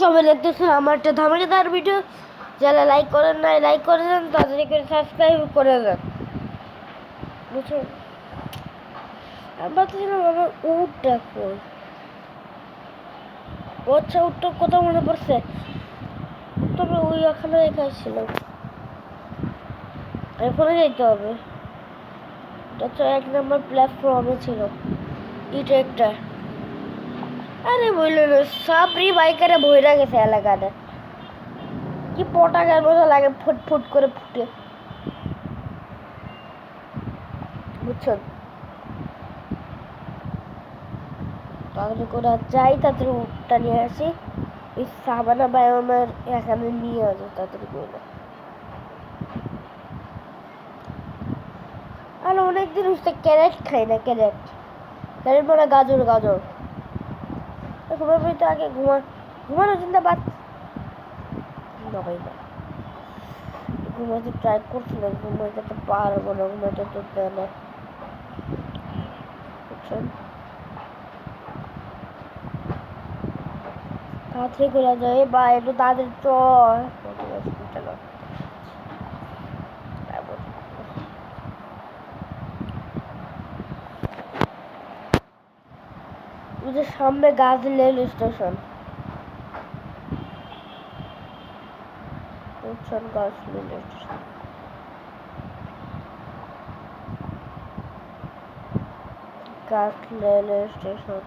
সবাই দেখতেছেন আমার একটা ধামাকাদার ভিডিও। যারা লাইক করেন নাই লাইক করে দেন, তাড়াতাড়ি করে সাবস্ক্রাইব করে দেন, বুঝছেন? আমি ভাবতেছিলাম আমার উটটা কই। আচ্ছা, উটটার কথা মনে পড়ছে, তবে ওই ওখানে রেখে ছিলাম, এখনই যাইতে হবে। এটা তো 1 নম্বর প্ল্যাটফর্মে ছিল, এটা একটা। আরে বললেন সাবরি বাইকারে বইরা গেছে এলাকাতে, কি পটাকার মতো লাগে, ফুট ফুট করে ফুটে, বুঝছেন? তাড়াতাড়ি করে যাই, তাড়াতাড়ি উটটা নিয়ে আসি। এই সাবানা বায়োমের এখানে নিয়ে আসি তাড়াতাড়ি করে। আর অনেকদিন হচ্ছে ক্যারেট খাই না, ক্যারেট মানে গাজর গাজর। ঘুমাবো তো আগে, ঘুমানোর চিন্তা বাদ না ভাই না। ঘুমাইতে ট্রাই করছিলাম, ঘুমাইতে তো পারবো না, ঘুমাইতে তো দেয় না, বুঝছেন? তাড়াতাড়ি করে যায় বা একটু তাদের হসপিটাল। ওদের সামনে গাজী রেল স্টেশন, বুঝছেন? Gazi rail station, Gazi rail station.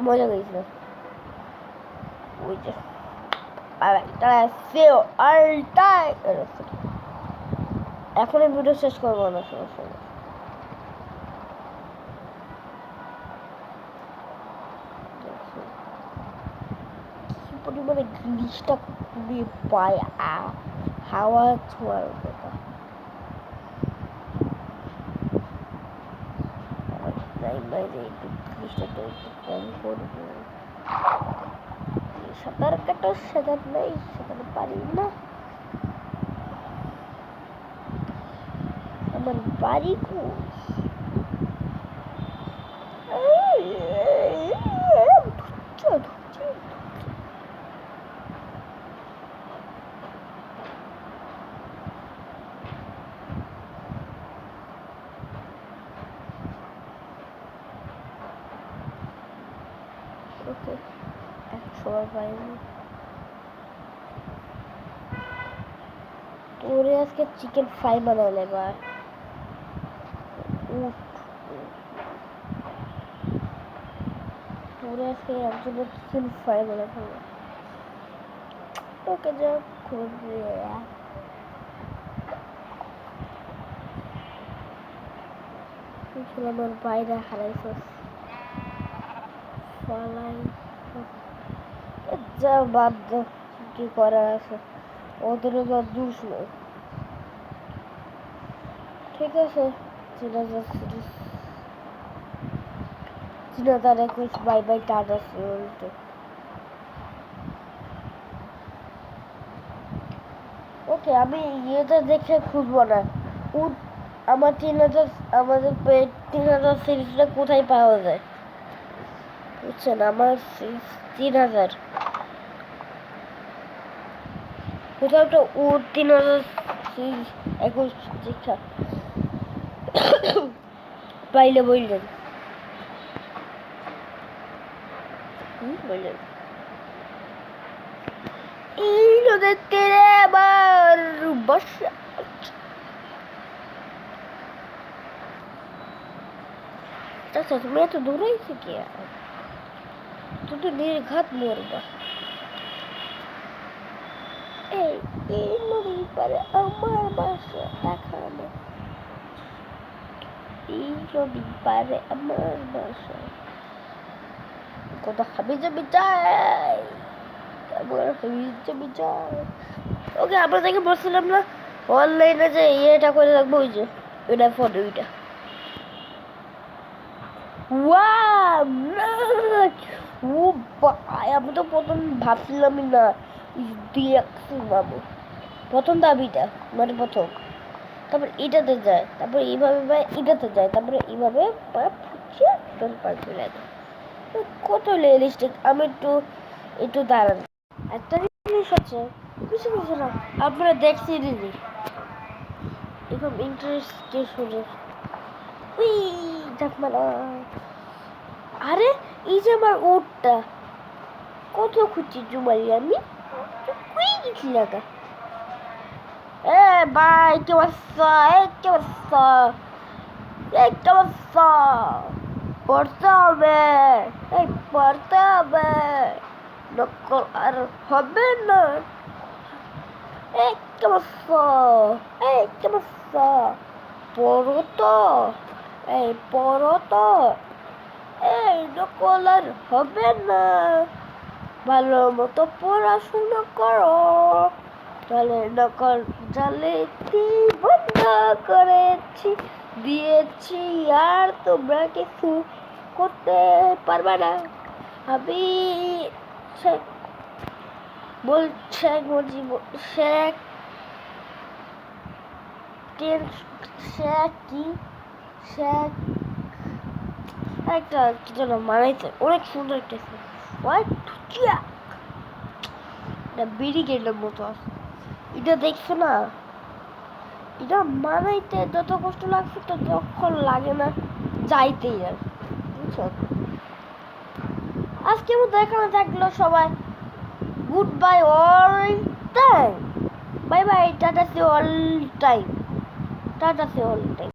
মজা গেছিল ওই যে এখন এই ভিডিও শেষ করবো না, সমস্যা নেই। কি পরিমাণে গ্রিসটা খুবই পায়, হাওয়া ছোঁয়ার কথা। বাইরে একটু গ্রিসটা একটু কম করবো। সাঁতার কাটার সাঁতার নেই, সাঁতার পারি না। আমার বাড়ি ওকে, একশোবার পাইনি। তোরে আজকে চিকেন ফ্রাই বানালে এবার। তোরে আজকে একজনের চিকেন ফ্রাই বানাতে হবে। ওকে যা করবে, আমার বাইরে হারাইছে ফলাই। যা বাদ দাও, কি করার আছে, ওদেরও যা দুষ নেই। ঠিক আছে, চিনাদার 21 বাই বাই, টাটা। ওকে, আমি ইয়েটা দেখে খুঁজবো না। আমার 3000, আমাদের 3000 সিরিজটা কোথায় পাওয়া যায়, বুঝছেন? আমার 3000 কোথাও একটা 3000 সিরিজ 21 শিক্ষা পাইলে বললেন, বললেন এই নদের তীরে আবার বর্ষা। আচ্ছা, তুমি এত দূরেই থেকে তুই তো নির্ঘাত মরবা। এই নদীর পারে আমার বাসা, দেখানো এই নদীর পারে আমার বাসা। কত হাবি যাবি চাই, আমার হাবি যাবি চাই। ওকে, আমরা থেকে বলছিলাম না অনলাইনে যে ইয়েটা করে রাখবো, ওই যে ওইটা ফটো, ওইটা। ও ভাই, আমি তো প্রথম ভাবছিলামই না দেখছি বাবু প্রথম দাবিটা মানে প্রথম, তারপর এটাতে যায়, তারপর এইভাবে এটাতে যায়, তারপরে এইভাবে ফুচিয়ে চলে যায়। কত রিয়েলিস্টিক। আমি একটু দাঁড়ান। একটা জিনিস হচ্ছে কিছু কিছু না আপনারা দেখছি দিদি এরকম ইন্টারেস্ট কে শুনে উই ঝাপমালা। আরে এই যে আমার উটটা কত খুঁজছি জুমারি আমি কুই গেছি লাগা। এ ভাই কি অবস্থা? কি অবস্থা? কি অবস্থা? পড়তে হবে, এই পড়তে হবে, নকল আর হবে না। এই কি অবস্থা? এই কি অবস্থা? পড়ো তো, এই পড়ো তো, এই নকল আর হবে না। ভালো মতো পড়াশোনা করো, তাহলে নকল জালিয়াতি বন্ধ করেছি দিয়েছি, আর তোমরা কিছু করতে পারবে না। আমি শেখ মুজিব শেখ শেখ কি শেখ একটা কি যেন মানাইতে অনেক সুন্দর একটা বিড়ি গেটের মতো আছে। এটা দেখছো না? এটা মানাইতে যত কষ্ট লাগছে তো যখন লাগে না যাইতেই আর বুঝছো। আজকে আমার দেখানো থাকলো সবাই good bye all time, bye bye, tata see all time, tata see all time.